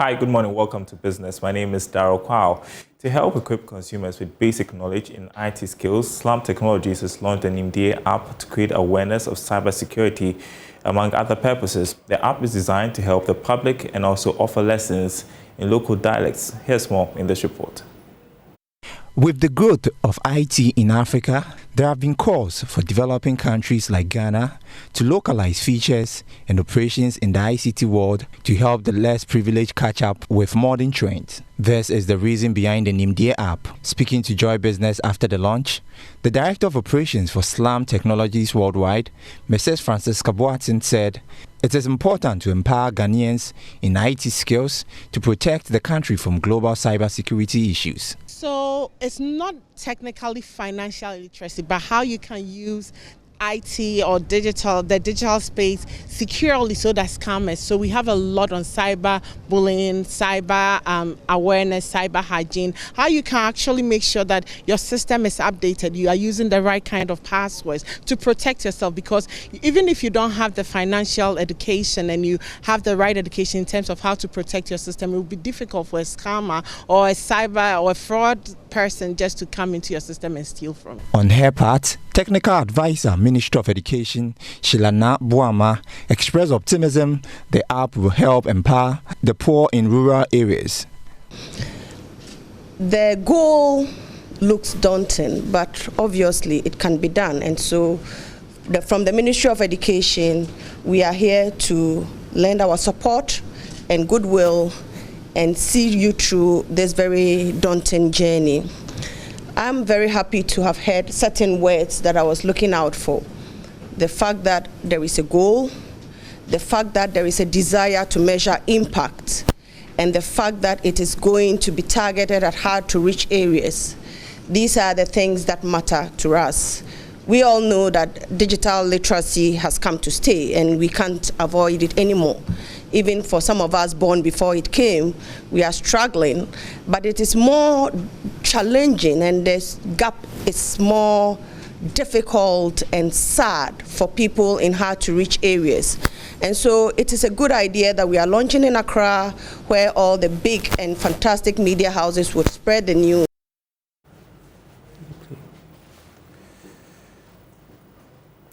Hi, good morning. Welcome to Business. My name is Darryl Kwao. To help equip consumers with basic knowledge in IT skills, Slamm Technologies has launched the Nimdee app to create awareness of cybersecurity, among other purposes. The app is designed to help the public and also offer lessons in local dialects. Here's more in this report. With the growth of IT in Africa, there have been calls for developing countries like Ghana to localize features and operations in the ICT world to help the less privileged catch up with modern trends. This is the reason behind the Nimdee app. Speaking to Joy Business after the launch, the Director of Operations for Slamm Technologies Worldwide, Mrs. Francisca Boateng, said it is important to empower Ghanaians in IT skills to protect the country from global cybersecurity issues. So it's not technically financial literacy, but how you can use IT or the digital space securely so that scammers. So we have a lot on cyber bullying, cyber awareness, cyber hygiene, how you can actually make sure that your system is updated, you are using the right kind of passwords to protect yourself, because even if you don't have the financial education and you have the right education in terms of how to protect your system, it will be difficult for a scammer or a cyber or a fraud person just to come into your system and steal from it. On her part, Technical Advisor, Ministry of Education, Shilana Buama, expressed optimism the app will help empower the poor in rural areas. The goal looks daunting, but obviously it can be done. And so from the Ministry of Education, we are here to lend our support and goodwill and see you through this very daunting journey. I'm very happy to have heard certain words that I was looking out for. The fact that there is a goal, the fact that there is a desire to measure impact, and the fact that it is going to be targeted at hard to reach areas. These are the things that matter to us. We all know that digital literacy has come to stay and we can't avoid it anymore. Even for some of us born before it came, we are struggling, but it is more challenging and this gap is more difficult and sad for people in hard to reach areas. And so it is a good idea that we are launching in Accra, where all the big and fantastic media houses would spread the news.